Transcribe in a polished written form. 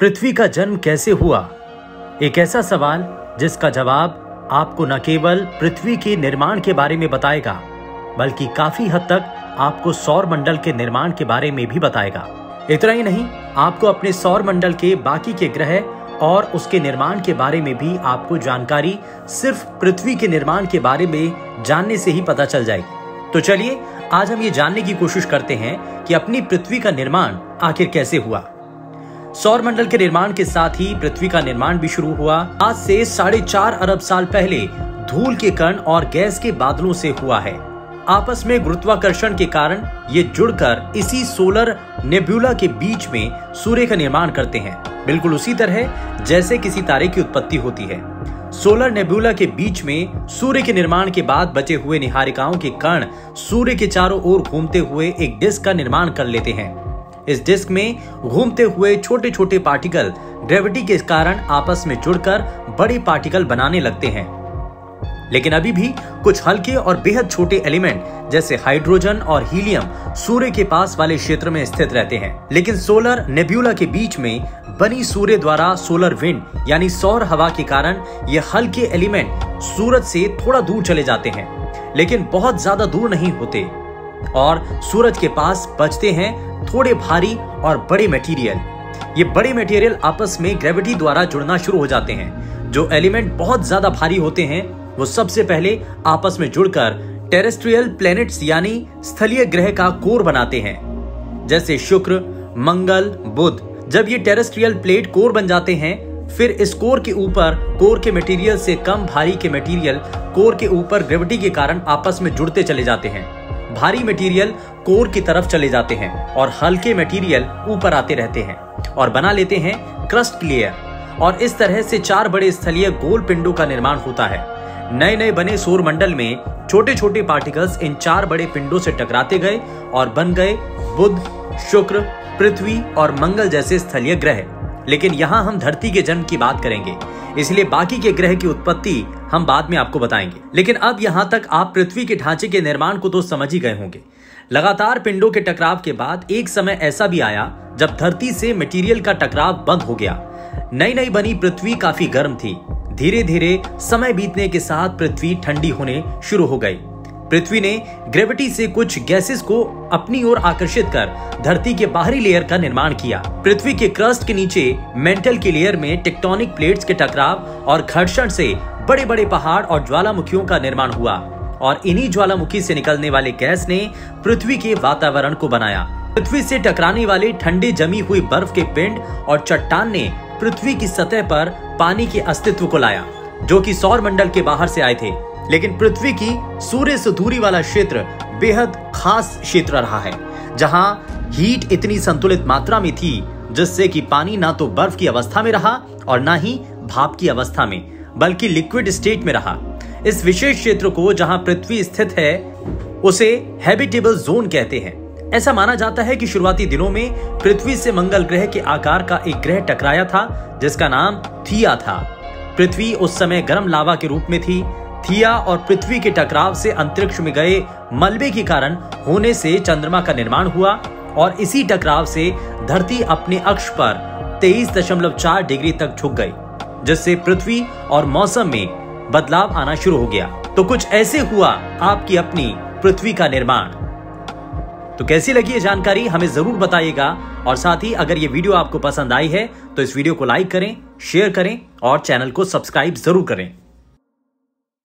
पृथ्वी का जन्म कैसे हुआ? एक ऐसा सवाल जिसका जवाब आपको न केवल पृथ्वी के निर्माण के बारे में बताएगा, बल्कि काफी हद तक आपको सौर मंडल के निर्माण के बारे में भी बताएगा। इतना ही नहीं, आपको अपने सौर मंडल के बाकी के ग्रह और उसके निर्माण के बारे में भी आपको जानकारी सिर्फ पृथ्वी के निर्माण के बारे में जानने से ही पता चल जाएगी। तो चलिए आज हम ये जानने की कोशिश करते हैं कि अपनी पृथ्वी का निर्माण आखिर कैसे हुआ। सौर मंडल के निर्माण के साथ ही पृथ्वी का निर्माण भी शुरू हुआ। आज से 4.5 अरब साल पहले धूल के कण और गैस के बादलों से हुआ है। आपस में गुरुत्वाकर्षण के कारण ये जुड़कर इसी सोलर नेब्यूला के बीच में सूर्य का निर्माण करते हैं, बिल्कुल उसी तरह जैसे किसी तारे की उत्पत्ति होती है। सोलर नेब्यूला के बीच में सूर्य के निर्माण के बाद बचे हुए निहारिकाओं के कण सूर्य के चारों ओर घूमते हुए एक डिस्क का निर्माण कर लेते हैं। इस डिस्क में घूमते हुए छोटे छोटे पार्टिकल ग्रेविटी के कारण आपस में जुड़कर बड़े पार्टिकल बनाने लगते हैं। लेकिन अभी भी कुछ हल्के और बेहद छोटे एलिमेंट जैसे हाइड्रोजन और हीलियम सूर्य के पास वाले क्षेत्र में स्थित रहते हैं। लेकिन सोलर नेब्यूला के बीच में बनी सूर्य द्वारा सोलर विंड यानी सौर हवा के कारण ये हल्के एलिमेंट सूरज से थोड़ा दूर चले जाते हैं, लेकिन बहुत ज्यादा दूर नहीं होते और सूरज के पास बचते हैं थोड़े भारी और बड़े मटेरियल। ये बड़े मटेरियल आपस में ग्रेविटी द्वारा जुड़ना शुरू हो जाते हैं। जो एलिमेंट बहुत ज्यादा भारी होते हैं वो सबसे पहले आपस में जुड़कर टेरेस्ट्रियल प्लैनेट्स यानी स्थलीय ग्रह का कोर बनाते हैं, जैसे शुक्र, मंगल, बुध। जब ये टेरेस्ट्रियल प्लेट कोर बन जाते हैं, फिर इस कोर के ऊपर कोर के मटेरियल से कम भारी के मटेरियल कोर के ऊपर ग्रेविटी के कारण आपस में जुड़ते चले जाते हैं। भारी मटेरियल कोर की तरफ चले जाते हैं और हल्के मटेरियल ऊपर आते रहते हैं और बना लेते हैं क्रस्ट लेयर। और इस तरह से 4 बड़े स्थलीय गोल पिंडों का निर्माण होता है। नए नए बने सौर मंडल में छोटे छोटे पार्टिकल्स इन 4 बड़े पिंडों से टकराते गए और बन गए बुध, शुक्र, पृथ्वी और मंगल जैसे स्थलीय ग्रह। लेकिन यहाँ हम धरती के जन्म की बात करेंगे, इसलिए बाकी के ग्रह की उत्पत्ति हम बाद में आपको बताएंगे। लेकिन अब यहाँ तक आप पृथ्वी के ढांचे के निर्माण को तो समझ ही गए होंगे। लगातार पिंडों के टकराव के बाद एक समय ऐसा भी आया जब धरती से मटेरियल का टकराव बंद हो गया। नई नई बनी पृथ्वी काफी गर्म थी। धीरे धीरे समय बीतने के साथ पृथ्वी ठंडी होने शुरू हो गई। पृथ्वी ने ग्रेविटी से कुछ गैसेस को अपनी ओर आकर्षित कर धरती के बाहरी लेयर का निर्माण किया। पृथ्वी के क्रस्ट के नीचे मेंटल के लेयर में टेक्टोनिक प्लेट्स के टकराव और घर्षण से बड़े बड़े पहाड़ और ज्वालामुखियों का निर्माण हुआ और इन्हीं ज्वालामुखी से निकलने वाले गैस ने पृथ्वी के वातावरण को बनाया। पृथ्वी से टकराने वाले ठंडे जमी हुई बर्फ के पिंड और चट्टान ने पृथ्वी की सतह पर पानी के अस्तित्व को लाया, जो कि सौर मंडल के बाहर से आए थे। लेकिन पृथ्वी की सूर्य से दूरी वाला क्षेत्र बेहद खास क्षेत्र रहा है, जहां हीट इतनी संतुलित मात्रा में थी जिससे कि पानी ना तो बर्फ की अवस्था में रहा और ना ही भाप की अवस्था में, बल्कि लिक्विड स्टेट में रहा। इस विशेष क्षेत्र को जहां पृथ्वी स्थित है उसे हैबिटेबल जोन कहते हैं। ऐसा माना जाता है कि शुरुआती दिनों में पृथ्वी से मंगल ग्रह के आकार का एक ग्रह टकराया था जिसका नाम थिया था। पृथ्वी उस समय गर्म लावा के रूप में थी। थिया और पृथ्वी के टकराव से अंतरिक्ष में गए मलबे के कारण होने से चंद्रमा का निर्माण हुआ और इसी टकराव से धरती अपने अक्ष पर 23.4 डिग्री तक झुक गई, जिससे पृथ्वी और मौसम में बदलाव आना शुरू हो गया। तो कुछ ऐसे हुआ आपकी अपनी पृथ्वी का निर्माण। तो कैसी लगी ये जानकारी हमें जरूर बताइएगा और साथ ही अगर ये वीडियो आपको पसंद आई है तो इस वीडियो को लाइक करें, शेयर करें और चैनल को सब्सक्राइब जरूर करें।